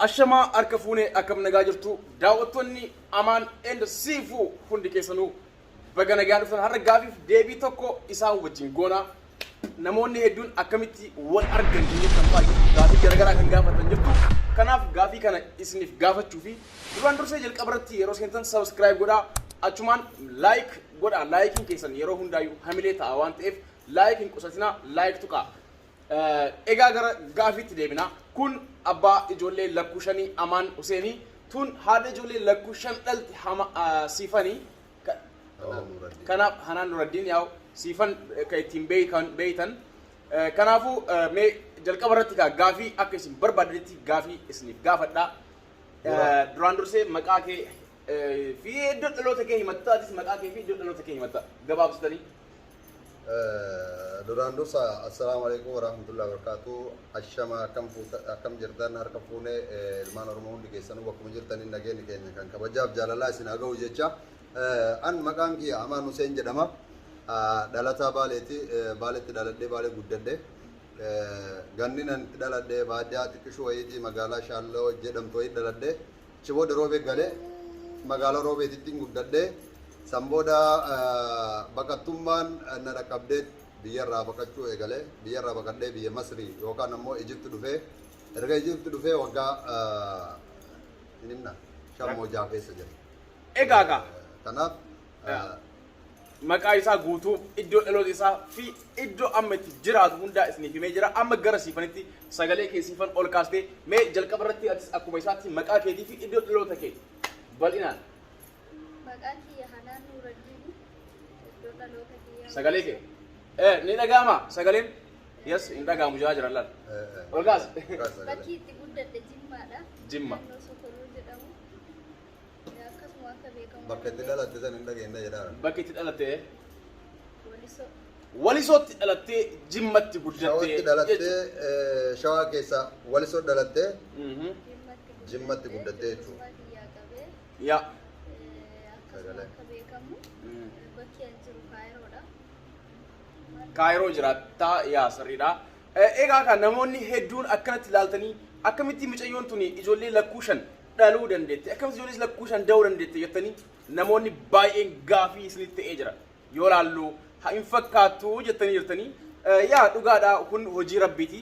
Ashama arkafune akam nagaa jirtu daawwattoonni amaan and siifu hundi keessanuu baga nagaa dhuftan har'a gaafiif deebii tokko isaan wajjin goona namoonni hedduun akkamitti wal argan kan baay'ee gaafii garagaraa kan gaafatan jirtu kanaaf gaafii kana isiniif gaafachuu fi duraan dursee jalqabarratti yeroo seentan subscribe godhaa achumaan like godhaa laayikiin keessan yeroo hundaayyuu hamilee ta'a waan ta'eef laayikiin qusatinaa laayik tuqaa egaa gara gaafiitti deebina kun abbaa ijoollee lakkushanii amaan Huseeni tun haadha ijoollee lakkushan dhalti siifanii kanaaf Hanaan Nuraddiin yaa'u siifan kan ittiin beeytan kanaafuu mee jalqaba irratti gaafii akka isin barbaadanitti gaafii isiniif gaafadha duraan dursee maqaa kee fi iddoo dhaloota kee himatta atis maqaa kee fi iddoo dhaloota kee himatta gabaabsitanii duraan dursa assalaamu alaykum warahmatullahi wabarakatuh ashama akkam jirtan harka fuune ilmaan oromoo hundi keessanuu bakkuma jirtaniin nageenyi keenya kan kabajaaf jaalalaa isin haa ga'u jecha an maqaan kiyya Amaan Huseen jedhama dhalataa baaleetti dhaladhee baalee guddadhe ganninan itti dhaladhee baadiyyaa xiqqishuu wayiitii magaalaa Shaalloo jedhamtu wayii dhaladhee Chibooda Roobee galee magaalaa Roobeetitti guddadhee Samboda bakattummaan na dhaqqabdee biyyarraa baqachuu eegalee biyyarraa baqadhee biyya Masrii yookaan ammoo Ijipti dhufee erga Ijipti dhufee waggaa shammoo keessa jira. Egaa kanaaf maqaa isaa guutuu iddoo dhaloota isaa fi iddoo amma itti jiraatu hundaa isiniif himee jira amma gara siifanitti sagalee kee siifan ol kaastee mee jalqaba irratti atis akkuma isaatti maqaa keetii fi iddoo dhaloota kee bal'inaan. Maqaan kiyya Hanaan Nuraddiin iddoo dhaloota kiyya. Sagalee kee ni dhaga'ama sagaleen yes hin dhaga'amu jira jira laal ol kaas. Bakki itti guddadhe Jimmaadha. Jimma. Naannoo Sokorruu jedhamu. Akkasuma akka beekamu. bakka itti dhalatte san hin dhageenye jedhaan. Bakki itti dhalatte Walisoo. Walisootti dhalattee Jimmatti guddattee. Shawatti dhalattee Shawaa keessa Walisoo dhalattee Jimmatti guddattee jechuudha. Yaa. Akka beekamu bakki an jiru Kaayiroodha. Kaayiroo jiraattaa yaa sirriidha. Egaa kan namoonni hedduun akkanatti ilaaltanii akkamitti mucayyoon tuni ijoollee lakkuushan dhaluu dandeette akkamitti ijoollee lakkuushan da'uu dandeette jettanii namoonni baay'een gaafii isinitti ta'ee jira yoo laallu hin fakkaattu jettanii jirtanii yaa dhugaadha kun hojii rabbiiti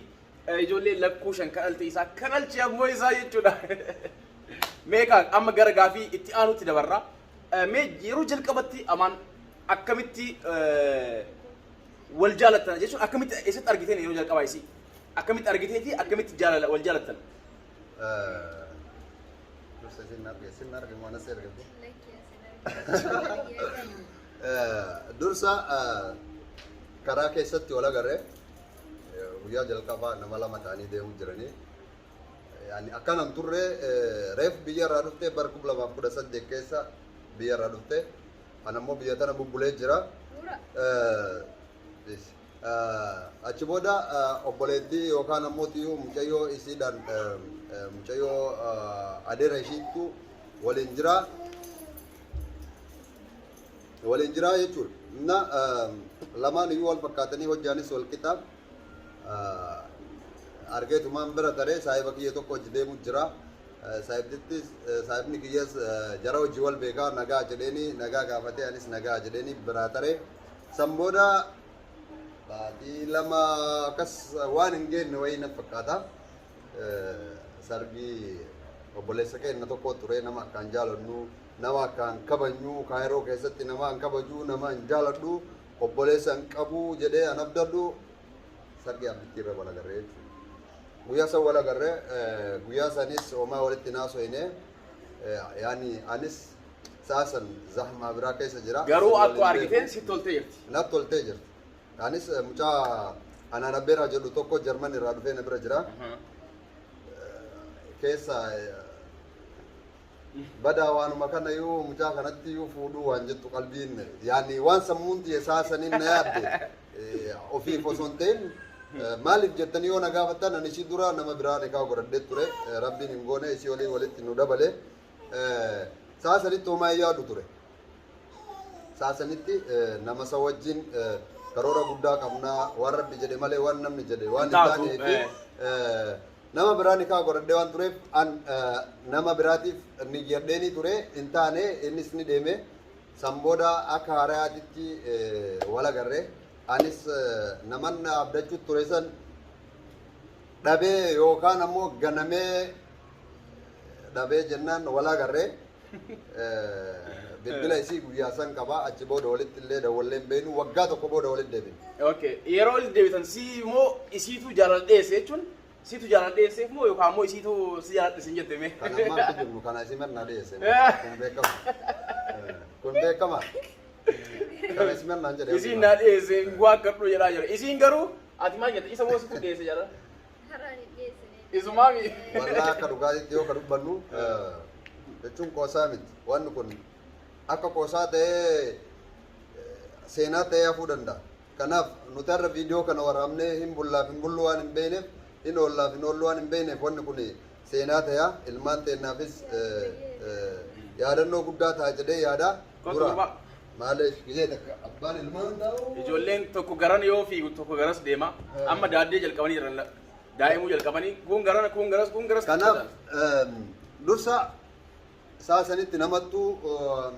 ijoollee lakkuushan kan dhalte isaa kan dhalche ammoo isaa jechuudha. Meeqa amma gara gaafii itti aanutti dabarra mee yeroo jalqabatti Amaan akkamitti wal jaalattan jechuun akkamitti eessatti argiteen yeroo jalqabaa isii akkamitti argiteeti akkamitti wal jaalattan. Dursa sin arge mana se arge. Dursa karaa keessatti wal agarre guyyaa jalqabaa nama lama ta'anii deemuu jiranii. Yani akkanam turre reef biyyarraa dhuftee bara 2018 keessa biyyarraa dhuftee anammoo biyya tana bubbulee jira. Achi booda obboleettii yookaan ammoo tiyyuu mucayyoo isiidhaan mucayyoo adeera ishiittu waliin jira jechuudha. Na lamaan iyyuu wal fakkaatanii hojjaanis wal qixa argeetumaan bira taree saahiba kiyya tokko hojii deemu jira. Saahibni kiyyas jara hojii wal beekaa nagaa jedheeni nagaa gaafatee anis nagaa jedheeni biraa taree Samboda baatii lama akkas waan hin geenne wayii na fakkaata. Sarbii obboleessa keenya tokko ture nama akkaan jaalannu nama akkaan kabajnu Kaayiroo keessatti nama hin kabaju nama hin jaaladhu obboleessa hin qabu jedhee an abdadhu sarbii abbittii irra wal agarree jechuudha. Guyyaa san wal agarree guyyaa sanis homaa walitti naasoyne yaani anis saasan zahmaa biraa keessa jira. Garuu akkoo argiteen si toltee jirti. Natti toltee jirti. Anis mucaa anaan abbeeraa jedhu tokko Jarman irraa dhufee na bira jira. Keessa badaa waanuma kana yoo mucaa kanatti yoo fuudhuu waan jettu qalbiin yaani waan sammuun tiyya saasaniin na yaadde ofiif osoo hin ta'in maaliif jettanii yoo na gaafattan ani ishii dura nama biraa nikaa godhadhee ture rabbiin hin goone ishii waliin walitti nu dabale saasanitti homaa yaadu ture. Saasanitti nama isa wajjin karoora guddaa qabnaa waan rabbi jedhe malee waan namni jedhe waan hin taaneef nama biraa nikaa godhadhee waan tureef an nama biraatiif ni jedheeni ture hin taane innis ni deeme san booda akka haaraatitti wal agarree anis naman abdachuu ture san dhabee yookaan ammoo ganamee dhabee jennaan wal agarree bilbila isii guyyaa san qaba achi booda walitti illee dawwallee hin beeknu waggaa tokko booda walitti deebine. Okay, yeroo walitti deebitan si moo isiitu jaaladheesse jechuun isiitu jaaladheesseef moo yookaan ammoo isiitu si jaaladheesse hin jetteme? Kana ammaa jirnu kana isii mannaa dheesse kun beekama. Kun beekama. Kana isii mannaa jedhee. Isiin naa dheesse waa akkadhu jedhaa jira. Isiin garuu ati maal jette isa moo situ dheesse jedha? Haraan dhiyeessine. Isumaami. Wallaa akka dhugaatitti yoo ka dubbannu jechuun qoosaa miti. Wanni kun akka qoosaa ta'ee seenaa ta'ee hafuu danda'a. Kanaaf nuti har'a viidiyoo kana waraabnee hin bullaaf hin bullu waan hin beekneef hin oollaaf hin oollu waan hin beekneef wanni kun seenaa ta'aa ilmaan teennaafis yaadannoo guddaa ta'a jedhee yaada dura. Maaliif gizee takka abbaan ilmaan ta'u. Ijoolleen tokko garan yoo fiigu tokko garas deema. Amma daaddee jalqabanii jiran daa'imuu jalqabanii kun garas kun garas kun garas. Kanaaf dursa saasanitti namattu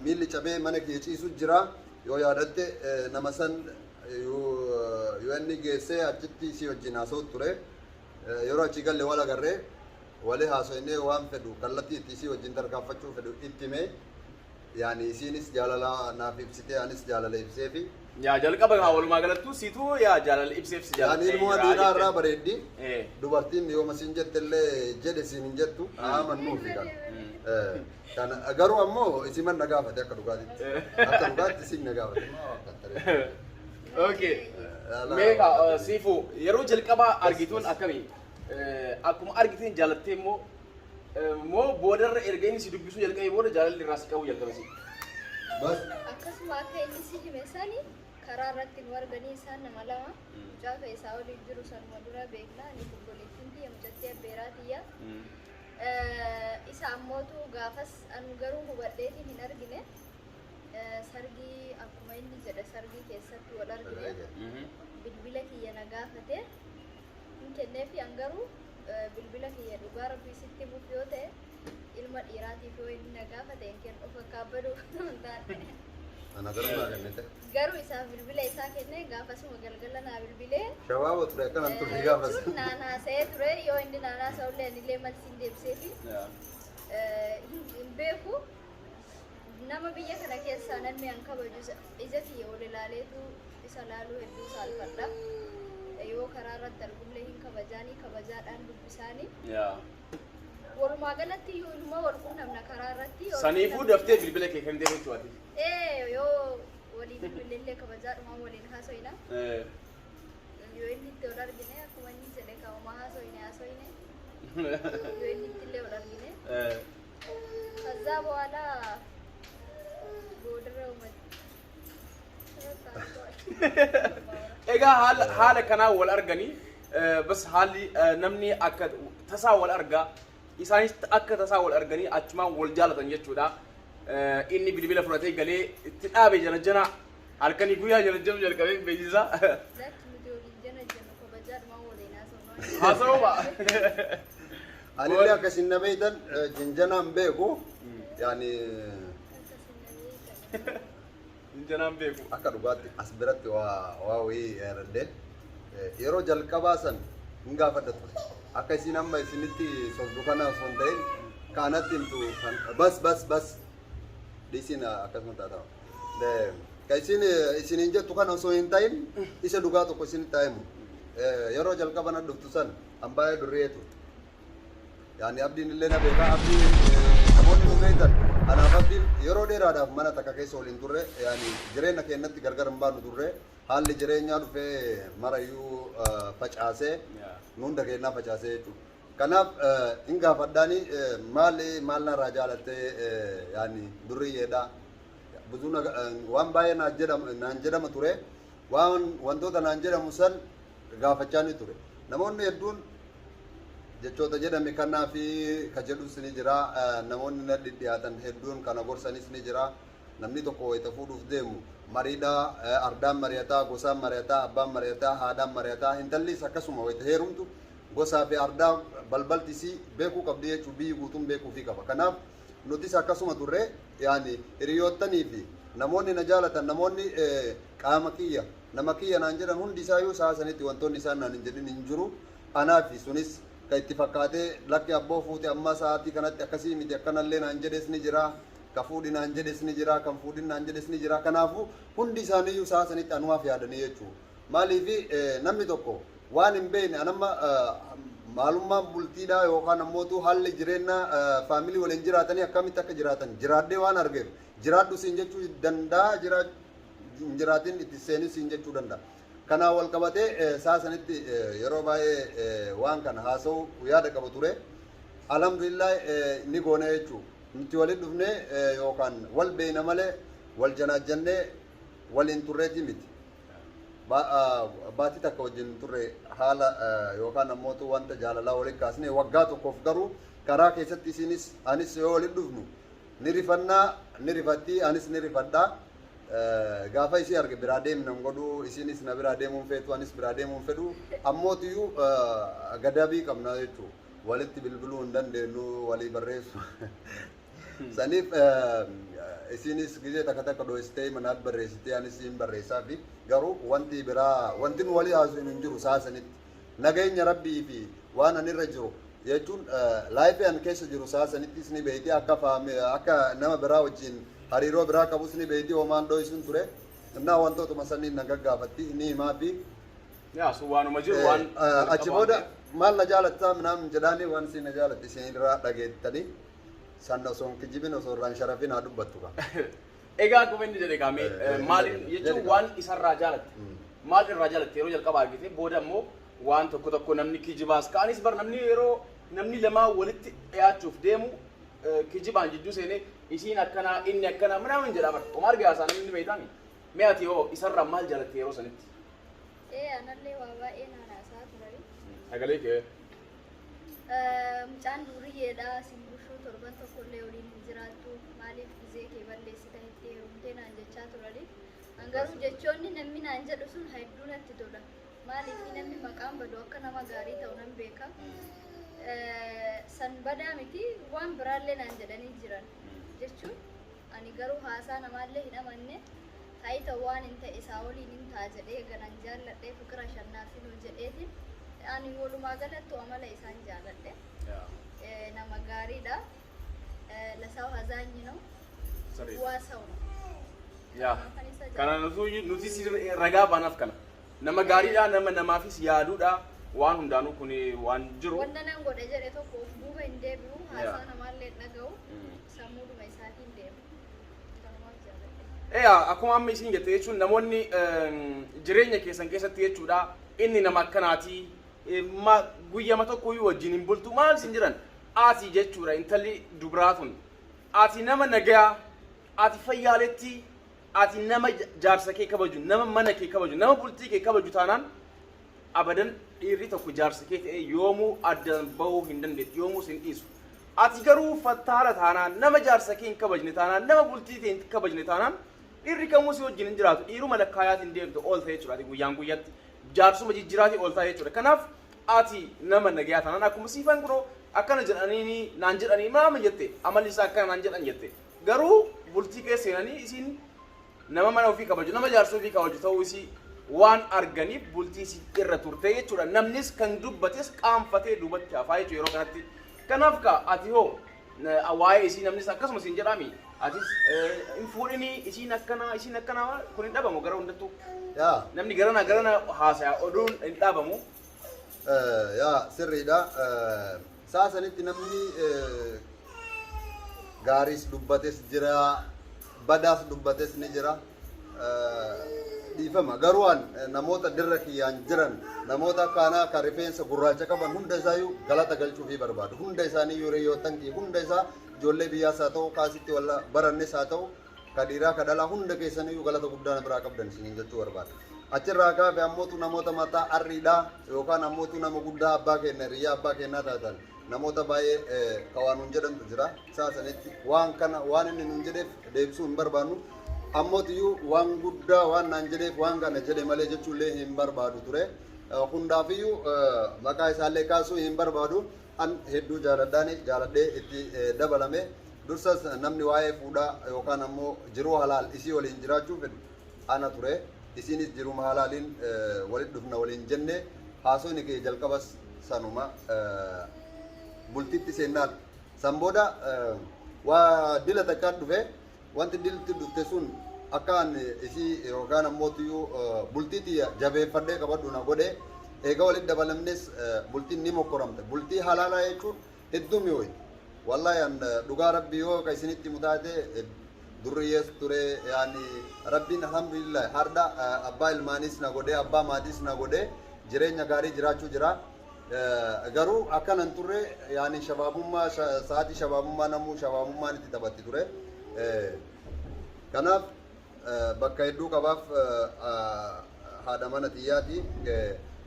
miilli cabee mana kee ciisu jira yoo yaadatte nama san yoo inni geessee achitti si wajjin haasa'u ture yeroo achi galle wal agarree walii haasa'inee waan fedhu kallattii itti si wajjin tarkaanfachuu fedhu itti himee yaani isiinis jaalala naaf ibsitee anis jaalala ibseefi. Yaa jalqaba walumaa galattuu siitu yaa jaalala ibseef si jaalala. Yaani ilmoo dhiiraa irraa bareeddi dubartiin yoo masiin jettellee jedhe siin hin jettu amannuufi kan. Kan garuu ammoo isi man nagaafate akka dhugaatitti. Akka dhugaatti isin nagaafate. Okay. Meeqa siifu yeroo jalqabaa argituun akkamii? Akkuma argitiin jaalattee immoo moo boodarra erga inni si dubbisuu jalqabee booda jaalalli irraa si qabu jalqabesi. Akkasuma akka inni si hime sani karaa irratti nu arganii isaan nama lama mucaa isaa waliin jiru sanuma dura beeknaa ani obboleettiin tiyya mucattii abbeeraa tiyya. Isa ammootu gaafas anu garuu hubadheetiin hin argine sargii akkuma inni jedha sargii keessatti wal argine bilbila kiyya na gaafate hin kenneefi an garuu bilbila kiyya dhugaa rabbii sitti himuuf yoo ta'e ilma dhiiraatiif yoo inni na gaafate hin kennu of akkaabbaduu hin taane. Ana garuu naa kennite. Garuu isaaf bilbila isaa kennee gaafasuma galgala naa bilbilee. Shabaaba ture akkanaan turre gaafas. Naanaasa'ee ture yoo inni naanaasa'ullee anillee malsiin deebiseefi. Hin beeku nama biyya kana keessaa namni an kabaju ija kiyya ol ilaaleetu isa laaluu hedduu saalfadha. Yoo karaa irratti argullee hin kabajaanii kabajaadhaan dubbisaanii. Walumaa galatti yoo ilma wal quunnamna karaa irratti. Saniifuu daftee bilbila kee kan deemu jechuudha. Yoo waliin bilbileellee kabajaadhumaan waliin haasofna. Yoo inni itti ol argine akkuma inni jedhe kaa'uma haasofne. Yoo inni itti illee ol argine. Kazaa booda boodarra Egaa haala kanaa wal arganii bas haalli namni akka tasaa wal argaa isaanis akka tasaa wal arganii achumaan wal jaalatan jechuudha. Inni bilbila fudhatee galee itti dhaabe jana jana halkanii guyyaa jana jana jalqabee beeksisaa. Haasawuma. Anillee akkasiin na beeytan jinjanaan beeku yaani jinjanaan beeku akka dhugaatti as biratti waa wayii yaadadde yeroo jalqabaa san hin gaafadhatu akka isiin amma isinitti sobdu kana osoo hin ta'in kaanatti himtu bas dhiisiin akkasuma taata'a. Ka isiniin jettu kana osoo hin ta'in isa dhugaa tokko isinitti himu yeroo jalqaba na dhuftu san hambaayee durreetu. Yani abdiin illee na beekaa abdii namoonni nu beektan anaaf abdiin yeroo dheeraadhaaf mana takka keessa waliin turre yani jireenya keenyatti gargar hin baanu turre haalli jireenyaa dhufee marayyuu facaasee hunda keenyaa facaasee jechuudha. Kanaaf hin gaafadhaanii maal narraa jaalattee yani durriyyeedha. Waan baay'ee naan jedhama ture wantoota naan jedhamu san gaafachaa ni ture. Namoonni hedduun jechoota jedhame kanaa fi ka jedhus ni jira namoonni na dhiyaatan hedduun kana gorsanis ni jira namni tokko wayita fuudhuuf deemu mariidhaa ardaan mari'ataa gosaan mari'ataa abbaan mari'ataa haadhaan mari'ataa intallis akkasuma wayita heerumtu gosaa fi ardaa balbalti isii beekuu qabdi jechuun biyyi guutuun beekuu fi qaba. Kanaaf nutis akkasuma turre yaani hiriyoottanii fi namoonni na jaalatan namoonni qaama kiyya nama kiyya naan jedhan hundi isaayyuu sa'a sanitti wantoonni isaan naan hin jedhin hin jiru. Anaafi sunis kan itti fakkaatee lakki abboo fuute amma sa'aatii kanatti akkasii miti akkanallee naan jedhes ni jira. Ka fuudhi naan jedhes ni jira, kan fuudhin naan jedhes ni jira. Kanaafuu hundi isaaniiyyuu sa'a sanitti anumaaf yaadanii jechuudha. Maaliifi namni tokko waan hin beekne anamma maalummaan bultiidhaa yookaan ammootu haalli jireenya faamilii waliin jiraatanii akkamitti akka jiraatan jiraadhee waan argeef jiraadhu siin jechuu danda'a jiraatiin itti seenis siin jechuu danda'a. Kanaan wal qabatee sa'a sanitti yeroo baay'ee waan kana haasa'u yaada qaba ture. Alhamdulillah ni goone jechuudha. Nuti waliin dhufnee yookaan wal beeyna malee wal janaajjannee waliin turreetii miti. Baatii takka wajjin turre haala yookaan ammootu wanta jaalalaa waliin kaasnee waggaa tokkoof garuu karaa keessatti isinis anis yoo waliin dhufnu ni rifannaa ni rifattii anis ni rifadhaa. Gaafa isii arge biraa deemna godhu isinis na biraa deemuun feetu anis biraa deemuun fedhu ammootiyyuu gadaabii qabna jechuudha. Walitti bilbiluu hin dandeenyu walii barreessu. Saniif isinis gizee takka dho'istee manaat barreessitee anis hin barreessaa fi garuu wanti biraa wanti nu walii haasuu hin jiru sa'a sanitti nageenya rabbii fi waan anirra jiru jechuun laayifii an keessa jiru sa'a sanittis ni beektii akka nama biraa wajjin hariiroo biraa qabus ni beektii homaan dho'isuun ture innaa wantootuma saniin na gaggaafatti ni himaa fi waanuma jiru waan achi booda maal na jaalattaa minaan jedhaanii waan isin na jaalatte isinirraa dhageettanii sanna osoo kijibin osoo irraan sharafin haa dubbattu qaba. Egaa akkuma inni jedhe qaamee maaliin jechuun waan isarraa jaalatte maal irraa jaalatte yeroo jalqabaa argite booda immoo waan tokko namni kijibaas ka'anis bar namni lamaa walitti dhiyaachuuf deemu kijibaan jidduu seenee isiin akkanaa inni akkanaa minaamin jedhaa bar oma argaa isaa namni beektaami mee ati yoo isarraa maal jaalatte yeroo sanitti? Anallee waa baay'ee naanaasaa turani. Sagalee kee. Mucaan duuriyyeedha simbushuu torban tokkollee waliin hin jiraattu maaliif gizee kee balleessita itti heerumtee naan jechaa turani. Garuu jechoonni namni naan jedhu sun hedduu natti tola. Maaliif namni maqaan badu akka nama gaarii ta'u nan beeka. San badaa miti waan biraallee naan jedhanii jiran jechuun ani garuu haasaa namaallee hin amanne ta'ii ta'u waan hin ta'e isaa waliin hin ta'a jedhee ganan jaalladhee fikira shannaasin hoo jedheetiin ani walumaa galatti amala isaan jaalladhe. Nama gaariidha. Lasaw hazaanyi no. Waasaw. Kana nuti ragaa baanaaf kana. Nama gaariidha nama namaafis yaaduudha waan hundaanuu kun waan jiru. Wanta nan godhe jedhe tokko of duuba hin deebi'u haasaa namaallee dhaga'u sammuudhuma isaatiin deemu. Akkuma amma isin jette jechuun namoonni jireenya keessan keessatti jechuudha inni nama akkanaatii guyyama tokkoyyuu wajjin hin bultu maal isin jiran ati jechuudha intalli dubraatun ati nama nagaa ati fayyaaletti ati nama jaarsa kee kabaju nama mana kee kabaju nama bultii kee kabaju taanaan abadan dhiirri tokko jaarsa kee ta'ee yoomuu adda bahuu hin dandeettu yoomuu sin dhiisu ati garuu fattaala taanaan nama jaarsa kee hin kabajne taanaan nama bultii kee hin kabajne taanaan dhiirri kamuu si wajjin hin jiraatu dhiiruma lakkaayaatiin deemtu oolta jechuudha ati guyyaan guyyatti jaarsuma jijjiraati ooltaa jechuudha kanaaf ati nama nagayaa taanaan akkuma siifan kunoo akkana jedhanii naan jedhanii maama jette amalli isaa akkana naan jedhan jette garuu bultii keessa seenanii isiin nama mana ofii kabaju nama jaarsa ofii kabaju ta'uu isii waan arganiif bultii isii irra turte jechuudha namnis kan dubbates qaanfatee duubatti hafaa jechuudha yeroo kanatti kanaaf ka ati hoo waa'ee isii namnis akkasuma siin jedhami atis hin fuudhini isiin akkana kun hin dhabamu gara hundattuu namni garana haasaya oduun hin dhabamu. Sirriidha. Sa'a sanitti namni gaariis dubbates jira badaas dubbates ni jira. Dhiifama garuu namoota dirra kiyyaan jiran namoota akkanaa kan rifeensa gurraacha qaban hunda isaayyuu galata galchuufii barbaadu. Hunda isaanii hiriyoottan kiyya hunda isaa ijoollee biyyaas haa ta'u kaasitti walla barannes haa ta'u ka dhiiraa ka dhalaa hunda keessaniyyuu galata guddaa biraa qabdan isiniin jechuu barbaada. Achirraa kaafe ammootu namoota mataa arriidhaa yookaan ammootu nama guddaa abbaa keenya hiriyyaa abbaa keenyaa taatan namoota baay'ee ka waan nun jedhantu jira. Sa'a sanitti waan kana waan inni nun jedheef deebisuu hin barbaannu. Ammootiyyuu waan guddaa waan naan jedheef waan kana jedhe malee jechuullee hin barbaadu ture. hundaafiyyuu maqaa isaallee kaasuu hin barbaadu an hedduu jaaladhee itti dabalame dursas namni waa'ee fuudhaa yookaan ammoo jiruu halaal isii waliin jiraachuu fedhu ana ture isiinis jiruma halaaliin walitti dhufna waliin jenne haasofni kee jalqabas sanuma bultitti seennaan san booda waa dila takkaan dhufe wanti dilti dhufte sun akkaan isii yookaan ammoo tuyyuu bultitti jabeeffadhee qabadhu na godhe eega walitti dabalamnes bultiin ni mokkoramte bultii halaalaa jechuun hedduu mi'ooyi wallahi an dhugaa rabbii yoo ka isinitti mutaate durriyees ture yaani rabbiin alhamdulillah harda abbaa ilmaanis na godhe abbaa maatis na godhe jireenya gaarii jiraachuu jira garuu akkanan turre yaani shabaabummaa sa'aatii shabaabummaa namuu shabaabummaan itti taphatti ture kanaaf bakka hedduu qabaaf haadha mana xiyyaati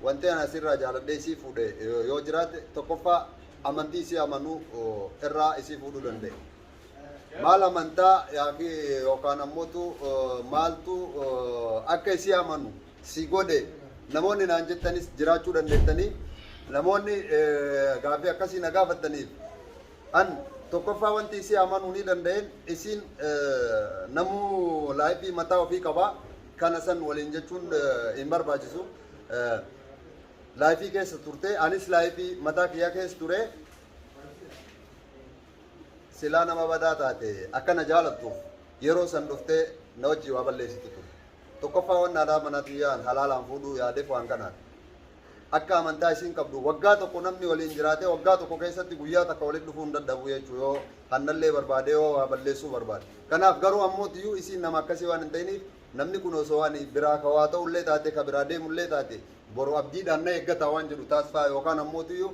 wanti ana asirraa jaaladhee isii fuudhe yoo jiraate tokkoffaa amantii isii amanuu irraa isii fuudhuu danda'e maal amantaa yookaan ammootu maaltu akka isii amanu si godhe namoonni naan jettanis jiraachuu dandeettanii namoonni gaaffii akkasii na gaafataniif an tokkoffaa wanti isii amanuu ni danda'een isiin namuu laayifii mataa ofii qabaa kana san waliin jechuun hin barbaachisu laayifii keessa turte anis laayifii mataa kiyyaa keessa ture silaa nama badaa taate akkana jaalattuuf yeroo san dhuftee na wajjii waa balleessitu ture tokkoffaa waan aadaa mana xiyyaan halaalaan fuudhuu yaadeef waan kanaan akka amantaa isiin qabdu waggaa tokko namni waliin jiraate waggaa tokko keessatti guyyaa takka walitti dhufuu hin dadhabu jechuu yoo hannallee barbaade yoo waa balleessuu barbaade kanaaf garuu ammoo tiyyuu isiin nama akkasii waan hin ta'iniif namni kun osoo waan biraa kawaa ta'ullee taate ka biraa deemullee taate boru abdiidhaan na eeggataa waan jedhu taasifaa yookaan ammoo tiyyuu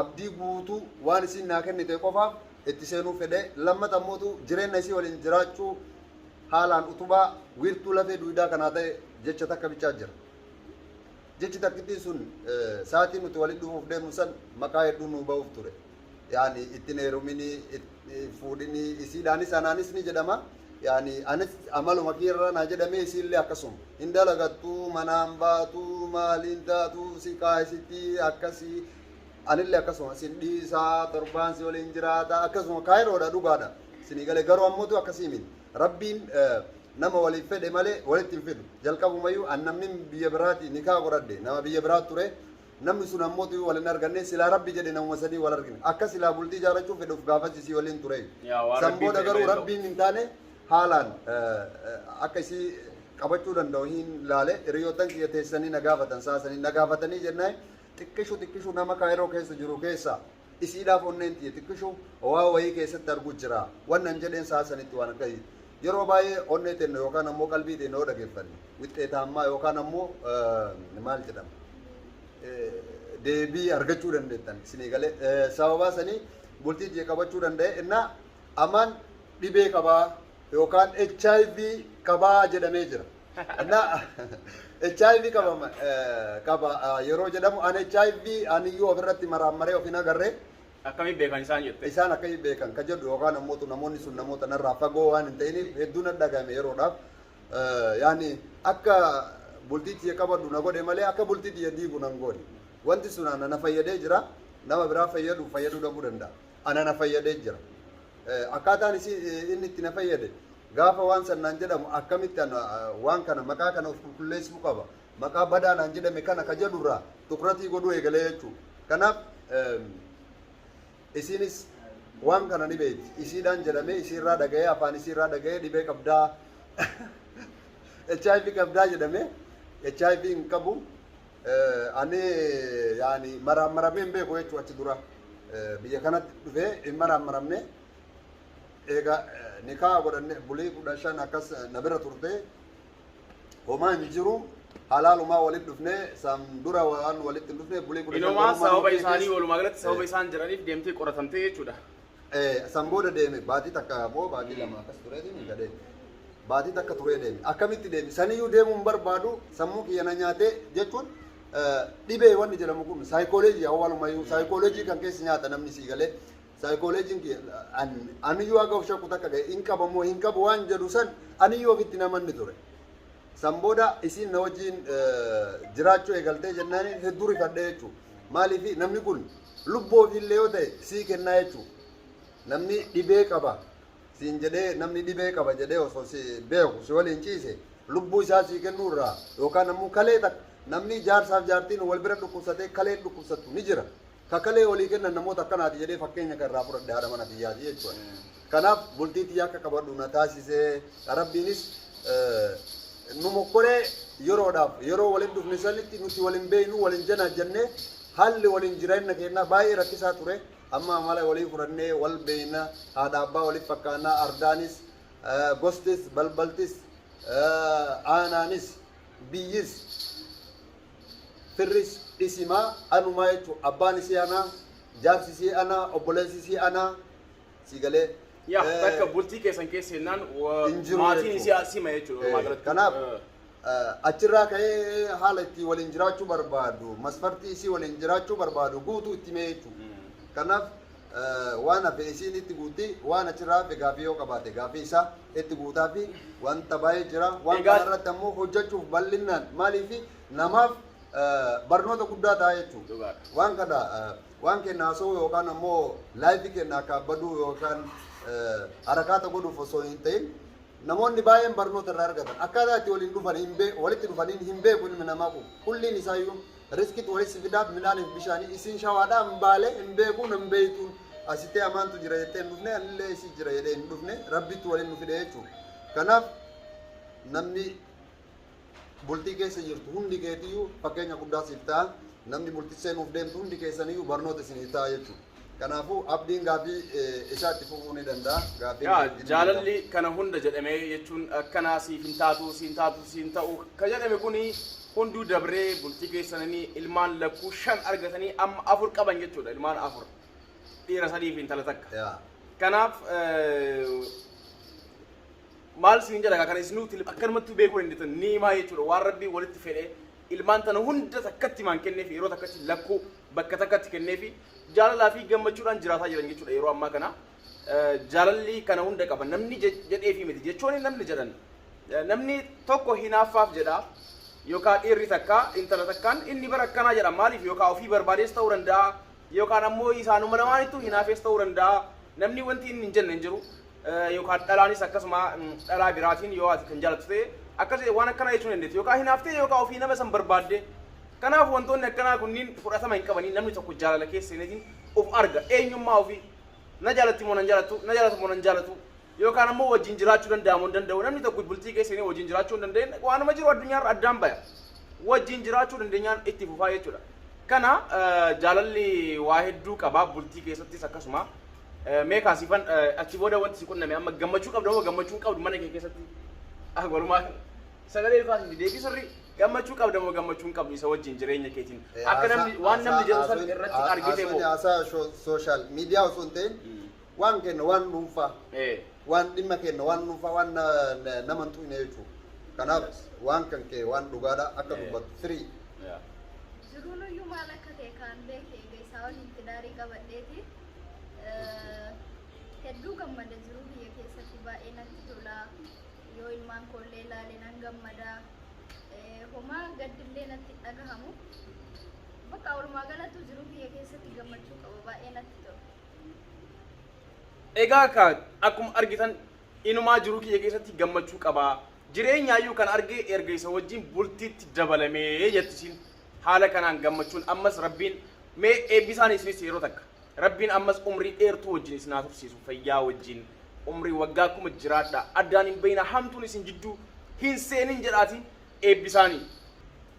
abdii guutuu waan isiin naa kennite qofaaf itti seenuu fedhe lammata ammootu jireenya isii waliin jiraachuu haalaan utubaa wiirtuu lafee duwidaa kanaa ta'e jecha takka bichaa jira jechi takkittiin sun sa'aatii nuti walitti dhufuuf deemnu san maqaa hedduu nu ba'uuf ture yaani ittiin heerumini fuudhini isiidhaanis anaanis ni jedhama yaani anis amaluma kiirra naa jedhamee isiillee akkasuma hin dalagattuu manaan baatuu maaliin taatuu si kaayisitti akkasii anillee akkasuma sin dhiisaa torbaan si waliin jiraata akkasuma kaayiroodha dhugaadha sinii galee garuu ammootu akkasii miti rabbiin nama waliif fedhe malee walitti hin fidu jalqabumayyuu an namni biyya biraati nikaa godhadhe nama biyya biraat ture namni sun ammootu walin arganne silaa rabbi jedhe namuma sadii wal argine akka silaa bultii jaarachuu fedhuuf gaafas isii waliin ture san booda garuu rabbiin hin taane haalaan akka isii qabachuu danda'u hin laale hiriyootan kiyya teessanii na gaafatan saasanii na gaafatanii jennaan xiqqishu nama kaayiroo keessa jiru keessa isiidhaaf onneen tiyye xiqqishu waa wayii keessatti arguu jira wannan jedheen saasanitti waan akkasii yeroo baay'ee onnee tenne yookaan ammoo qalbii tenne yoo dhageeffanne wixxeetaammaa yookaan ammoo maal jedhama deebii argachuu dandeettan isinii galee sababaa sanii bultii tiyye qabachuu danda'e innaa amaan dhibee qabaa yookaan HIV qabaa jedhamee jira innaa HIV qaba yeroo jedhamu an HIV aniyyuu ofirratti maraammaree ofin agarree akkami beekan isaan jette isaan akkami beekan ka jedhu yookaan ammoo namoonni sun namoota narraa fagoo waan hin ta'iniif hedduu na dhagahame yeroodhaaf yaani akka bultii tiyya qabadhu na godhe malee akka bultii tiyya diigu nan godhe wanti sun ana na fayyadee jira nama biraa fayyaduu dhabuu danda'a ana na fayyadee jira akkaataan inni itti na fayyade gaafa waan sannaan jedhamu akkamitti waan kana maqaa kana of qulqulleessuu qaba maqaa badaa naan jedhame kana ka jedhurraa tukratii godhuu eegalee jechuu kanaaf isinis waan kana ni beekti isiidhaan jedhamee isiirraa dhaga'ee afaan isiirraa dhaga'ee dhibee qabdaa HIV qabdaa jedhamee HIV hin qabu ani yaani maramee hin beeku jechuu achi dura biyya kanatti dhufee hin maramne egaa nikaa godhanne bulii 15 akkas na bira turte homaa hin jiru halaalumaa walitti dhufne san dura waan walitti dhufne bulii 15 inumaa sababa isaanii walumaa galatti sababa isaan jiraniif deemtee qoratamtee jechuudha san booda deeme baatii takka moo baatii lama akkas tureetiin gadee baatii takka turee deeme akkamitti deeme saniyyuu deemuun barbaadu sammuu kiyya na nyaatee jechuun dhibee wanni jedhamu kun saayikooloojii awwaalumayyuu saayikooloojii kan keessa nyaata namni sii galee saayikooloojiin aniyyuu aga of shakku takka gahe hin qabamoo hin qabu waan jedhu san aniyyuu ofitti namanni ture Samboda isin na wajjin jiraachuu eegaltee jennaan hedduu rifadhee jechuudha. Maaliif namni kun lubboo fi illee yoo ta'e sii kennaa jechuudha. Namni dhibee qaba. Siin jedhee namni dhibee qaba jedhee osoo si beeku si waliin ciise lubbuu isaa sii kennuurraa yookaan ammoo kalee takka namni jaarsaaf jaartiin wal bira dhukkubsatee kalee dhukkubsattu ni jira. Ka kalee walii kennan namoota akkanaati jedhee fakkeenya kan irraa fudhadhe haadha mana biyyaati jechuudha. Kanaaf bultii xiyyaa akka qabadhu na taasisee Rabbiinis nu mokkoree yeroodhaaf yeroo waliin dhufne sanitti nuti waliin beeynu waliin jana jennee haalli waliin jireenya keenyaa baay'ee rakkisaa ture. Amma mala walii fudhannee wal beeyna haadha abbaa waliif fakkaannaa ardaanis gostis balbaltis aanaanis biyyis firris isimaa anumaa jechuudha. Abbaan isii anaa jaarsi isii anaa obboleessi isii anaa si galee. Yaa bakka bultii keessan keessa jennaan maatiin isii asima jechuudha. Kanaaf achirraa ka'ee haala itti waliin jiraachuu barbaadu masfartii isii waliin jiraachuu barbaadu guutuu itti mee jechuudha. Kanaaf waan hafe isiin itti guutii waan achirraa hafe gaafii yoo qabaate gaafii isaa itti guutaa fi wanta baay'ee jira waan kanarratti ammoo hojjechuuf bal'inaan maaliif namaaf barnoota guddaa ta'a jechuudha. Waan kana waan kenna haasa'u yookaan ammoo laayifii kenna akka baduu yookaan harakaata godhuuf osoo hin ta'in namoonni baay'een barnoota irraa argatan akkaataa itti waliin dhufan walitti dhufaniin hin beeku ilmi namaa kun kulliin isaayyuu riskit walitti fidaaf midhaaniif bishaanii isin shawaadhaa hin baale hin beeku hin beeytuun asittee amaantu jira jettee hin dhufne anillee isii jira jedhee hin dhufne rabbitti waliin nu fide jechuudha. Kanaaf namni bultii keessa jirtu hundi keetiyyuu fakkeenya guddaa siif ta'a namni bultii seenuuf deemtu hundi keessaniyyuu barnoota isinii ta'a jechuudha. Kanaafuu abdiin gaafii isaatti fufuu ni danda'a. Jaalalli kana hunda jedhamee jechuun akkanaa siif hin taatu siin taatu siin ta'u ka jedhame kuni hunduu dabree bultii keessanii ilmaan lakkuu 5 argatanii amma 4 qaban jechuudha. Ilmaan 4 dhiira 3 fi intala takka. Kanaaf maal siin jedha kana isinuuti akkanumatti beekuu dandeettan ni maa jechuudha waan rabbii walitti fedhee ilmaan tana hunda takkatti maan kenneefi yeroo takkatti lakkuu bakka takkatti kenneefi jaalalaa fi gammachuudhaan jiraataa jiran jechuudha yeroo ammaa kana jaalalli kana hunda qaba namni jedheefi miti jechuun namni jedhan namni tokko hinaaffaaf jedha yookaan dhiirri takka intala takkaan inni bara akkanaa jedha maaliif yookaan ofii barbaadees ta'uu danda'a yookaan ammoo isaanuma lamaanittu hinaafees ta'uu danda'a namni wanti inni hin jenne hin jiru yookaan dhalaanis akkasuma dhalaa biraatiin yoo ati kan jaalatu ta'e akkas waan akkana jechuun dandeetti yookaan hinaaftee yookaan ofii nama san barbaadde kanaaf wantoonni akkanaa kunniin fudhatama hin qabanii namni tokko jaalala keessa seenetiin of arga eenyummaa ofii na jaalatti moo nan jaalatu na jaalatu moo nan jaalatu yookaan ammoo wajjin jiraachuu danda'amu hin danda'u namni tokko bultii keessa seenee wajjin jiraachuu hin dandeenye waanuma jiru addunyaarra addaan baya wajjin jiraachuu dandeenyaan itti fufaa jechuudha. Kana jaalalli waa hedduu qabaa bultii keessattis akkasuma mee kaasifan achi booda wanti si qunname amma gammachuu qabda moo gammachuu qabdu mana kee keessatti walumaa sagalee kaasifti deebii sirrii gammachuu qabda moo gammachuu qabdu isa wajjin jireenya keetiin akka namni waan namni jedhu san irratti argite moo haasaa social media osoo hin ta'in waan kenna waan dhuunfaa waan dhimma kenna waan dhuunfaa waan nama hin tuqne jechuudha. Kanaaf waan kan kee waan dhugaadha akka dubbatu free. Jiruunuyyuu maal akka ta'e kan beekee isaa waliin tidaarii qabadheeti hedduu gammada jiruu biyya keessatti baay'ee natti tola yoo ilmaan koollee ilaalee nan gammada homaa gaddillee natti dhagahamu bakka walumaa galatti jiruu biyya keessatti gammachuu qaba baay'ee natti tola. Egaa akkuma argitan inumaa jiruu kiyya keessatti gammachuu qaba jireenyaayyuu kan argee erga isa wajjin bultiitti dabalamee jettisiin haala kanaan gammachuun ammas rabbiin mee eebbisaan isinis yeroo takka rabbiin ammas umrii dheertuu wajjin isin haa tursiisu fayyaa wajjin umrii waggaa kuma jiraadha addaan hin bayna hamtuun isin jidduu hin seenin jedhaati eebbisaanii.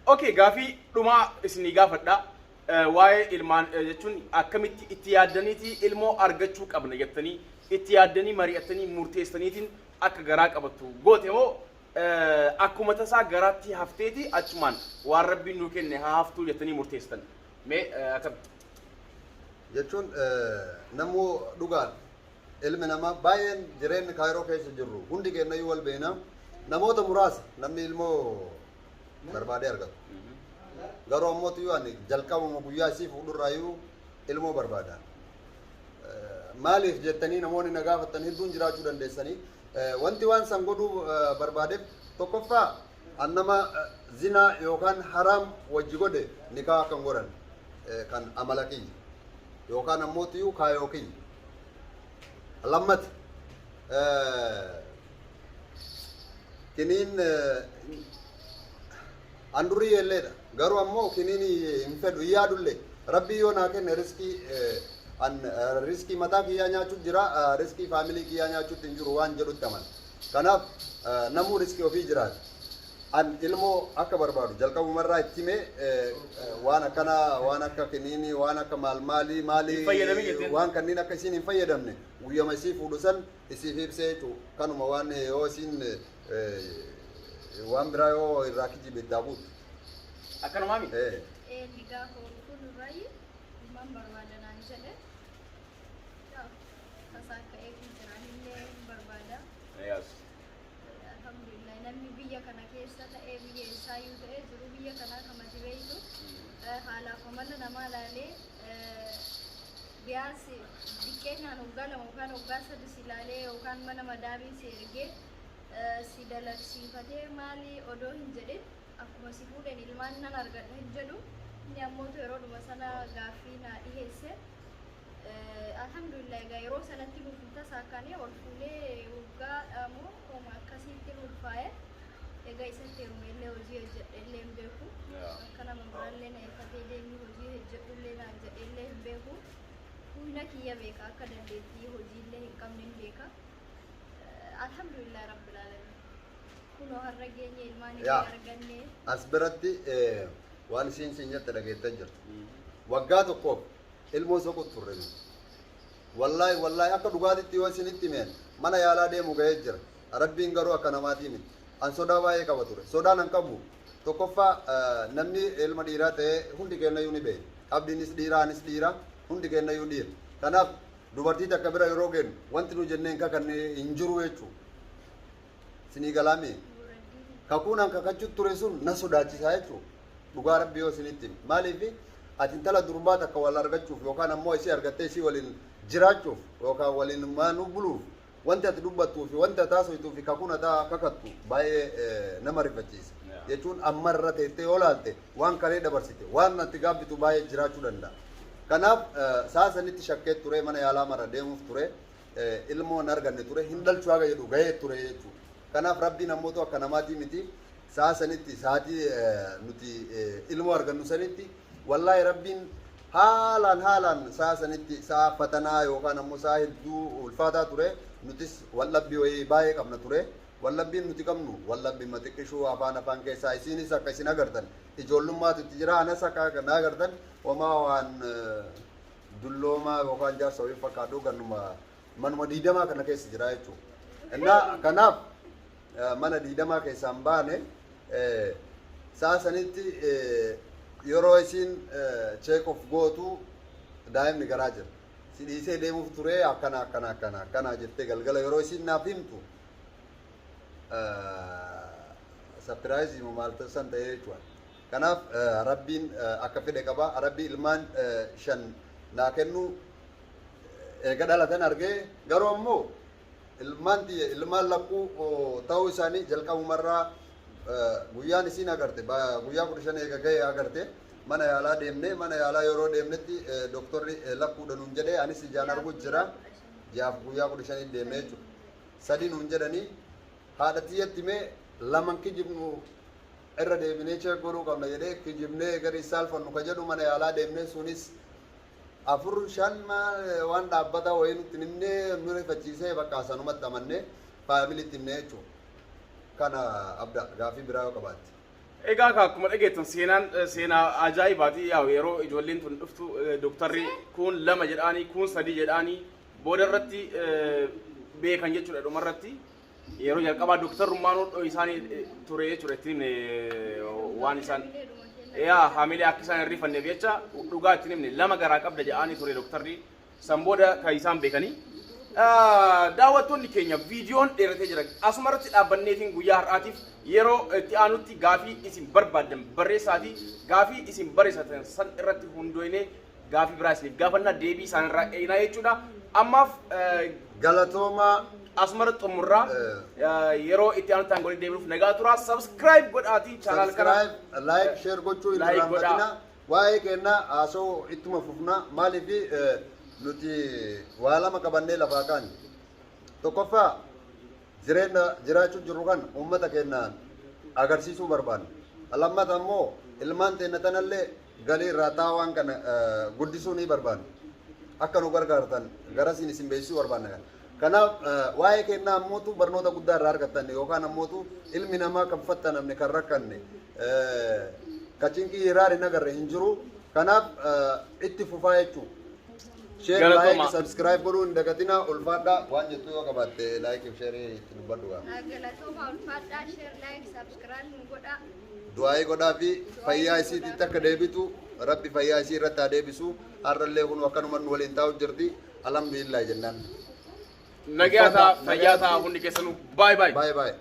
Okay gaafii dhumaa isinii gaafadha waa'ee ilmaan jechuun akkamitti itti yaaddaniiti ilmoo argachuu qabna jettanii itti yaaddanii mari'attanii murteessaniitiin akka garaa qabattu goote moo akkuma tasaa garaatti hafteeti achumaan waan rabbiin nuu kenne haa haftuu jettanii murteessitan mee akkam jechuun namuu dhugaan ilmi namaa baay'een jireenya kaayiroo keessa jirru hundi kennayyuu wal beena namoota muraasa namni ilmoo barbaadee argatu. Garuu ammoo tuyyuu ani jalqabuma guyyaa isii fuudhurraayyuu ilmoo barbaada. Maaliif jettanii namoonni na gaafattan hedduun jiraachuu dandeessanii wanti waan san godhuu barbaadeef tokkoffaa annama zina yookaan haram wajji godhe nikaa kan godhan kan amala kiyya yookaan ammoo tiyuu kaayoo kiyya. Lammata kiniin andurii elleedha garuu ammoo kiniin hin fedhu yaadullee rabbii yoo naa kenne riskii mataa kiyyaa nyaachuutu jira riskii faamilii kiyyaa nyaachuutu hin jiru waan jedhutti amana. Kanaaf namuu riskii ofii jiraata. An ilmoo akka barbaadu jalqabumarraa itti himee waan akkana waan akka kiniinii waan akka maalii waan kanneen akka isiin hin fayyadamne guyyama isii fuudhu san isiif ibsee jechuudha. Kanuma waan yoo isiin waan biraa yoo irraa kijibe daabuutu. Akkanumaa mi? Ligaa kun irraayi ilmaan barbaadanaan jedhe tasaa ka'ee kun jiraanillee barbaada. Alhamdulillah namni biyya kana keessa ta'ee biyya isaayyuu ta'ee jiru biyya kanaa kama jireetu haalaaf amala namaa ilaalee biyaas xiqqeenyaan hoggaa lama yookaan hoggaa sadis ilaalee yookaan mana madaabii si ergee si dalagsiifatee maali odoo hin jedhin akkuma si fuudhan ilmaan nan argadha hin jedhu inni ammootu yeroodhuma sana gaaffii naa dhiheesse alhamdulillah egaa yeroo sanatti nuuf tasaa akkanee ol fuulee waggaa moo hooma akkasiitti ulfaa'e egaa isatti heerumeellee hojii hojjedhellee hin beeku akka nama biraallee na eeffatee deemni hojii hojjedhullee naan jedhellee hin beeku humna kiyya beeka akka dandeettii hojiillee hin qabne hin beeka alhamdulillah rabbil alamin kunoo har'a geenye ilmaan itti arganne as biratti waan isiin siinyatte dhageettan jirtu waggaa tokkoof ilmoo soqut turre wallahi akka dhugaatitti yoo isinitti himeen mana yaalaa deemu ga'ee jira rabbiin garuu akka namaatii miti an sodaa baay'ee qaba ture sodaan an qabu tokkoffaa namni ilma dhiiraa ta'ee hundi kennayyuu ni beeku abdiinis dhiiraanis dhiira hundi kennayyuu dhiira kanaaf dubartii takka bira yeroo gennu wanti nu jenneen kakanne hin jiru jechuudha sinii galaami kakuun an kakachuu ture sun na sodaachisaa jechuudha dhugaa rabbii yoo isinitti hime maaliif ati intala durbaa takka wal argachuuf yookaan ammoo isii argattee isii waliin jiraachuuf yookaan waliin maanuu buluuf wanti ati dubbattuu fi wanti ati haasoftuu fi kakuun ati kakattu baay'ee nama rifachiisa jechuun ammarra teettee yoo laalte waan kalee dabarsite waan ati gaabbitu baay'ee jiraachuu danda'a. Kanaaf saasanitti shakkee ture mana yaalaa mara deemuuf ture ilmoo hin arganne ture hin dhalchuu haga jedhu gahee ture jechuudha. Kanaaf rabbiin ammoo akka namaatii miti saasanitti saatii nuti ilmoo argannu sanitti wallahi rabbiin haalaan saasanitti saa fatanaa yookaan ammoo saa hedduu ulfaataa ture nutis wallabbii wayii baay'ee qabna ture wallabbiin nuti qabnu wallabbii xiqqishuu afaan keessaa isiinis akka isin agartan ijoollummaatu itti jira anas akka na agartan homaa waan dulloomaa yookaan jaarsa wayii fakkaatu gannuma manuma diidamaa kana keessa jira jechuudha. Kanaaf mana diidamaa keessaan baane saasanitti yeroo isiin check of gootu daa'imni garaa jira si dhiisee deemuuf ture akkana jettee galgala yeroo isiin naaf himtu surprise maal tasan ta'ee jechuudha. Kanaaf rabbiin akka fedhe qaba rabbii ilmaan shan naa kennu eega dhalatan argee garuu ammoo ilmaan lakkuu ta'uu isaanii jalqabumarraa guyyaan isiin agarte guyyaa 15 eega ga'ee agarte mana yaalaa deemne mana yaalaa yeroo deemnetti doktorri lakkuudha nuun jedhee anis ijaan arguu jira jaaf guyyaa 15 deemne jechuudha. Sadii nuun jedhanii haadha tiyyatti mee laman kijibnu irra deebinee cheeggoonuu qabna jedhee kijibnee garii saalfannu ka jedhu mana yaalaa deemne sunis afur shan waan dhaabbata wayii nutti himnee nu rifachiisee bakka sanumatti amannee faamiliitti himnee jechuudha. Kana abda gaafii biraa yoo qabaatti. Egaa akkuma dhageettan seenaa ajaa'ibaati yeroo ijoolleen tun dhuftu doktarri kun 2 jedhaanii kun 3 jedhaanii booda irratti beekan jechuudha dhumarratti yeroo jalqabaa doktarrummaan isaanii ture jechuudha ittiin waan isaan haamilee akka isaan hin rifanneef jecha dhugaa ittiin himne 2 garaa qabda jedhaanii ture doktarri san booda kan isaan beekanii. Daawwattoonni keenya viidiyoon dheeratee jira asumarratti dhaabbanneetiin guyyaa har'aatiif yeroo itti aanutti gaafii isin barbaadan barreessaatii gaafii isin barreessatan san irratti hundoonee gaafii biraa isiniif gaafannaa deebii isaanirraa eegnaa jechuudha. Ammaaf galatoomaa asumara xumurraa yeroo itti aanu ta'an golii deebinuuf nagaa turaa subscribe godhaatii channel kana like share gochuu hin raammatina waa'ee kennaa haasoo ittuma fufna maaliif nuti waa lama qabannee lafaa kaan tokkoffaa jireenya jiraachuu jirru kan uummata kennaan agarsiisuu barbaanna lammata ammoo ilmaan teenya tanallee galii irraa taawaan kana guddisuu ni barbaanna akka nu gargaartan garasiin isin beeksisuu barbaanna kanaaf waa'ee kennaa ammootu barnoota guddaa irraa argattan yookaan ammootu ilmi namaa kan fattanamne kan rakkanne kachinkii hiraari nagarre hin jiru kanaaf itti fufaa jechuu share like subscribe godhuu hin dagatina ulfaadha waan jettu yoo qabaatte like share itti dubbadhu galatooma ulfaadha share like subscribe nu godha du'aa'ii godhaa fi fayyaa isiitti akka deebitu rabbi fayyaa isii irratti haa deebisu har'allee kun akkanuma nu waliin taa'u jirti alhamdulillah jennaan nagaa ta'a fayyaa ta'a hundi keessanuu bye bye bye bye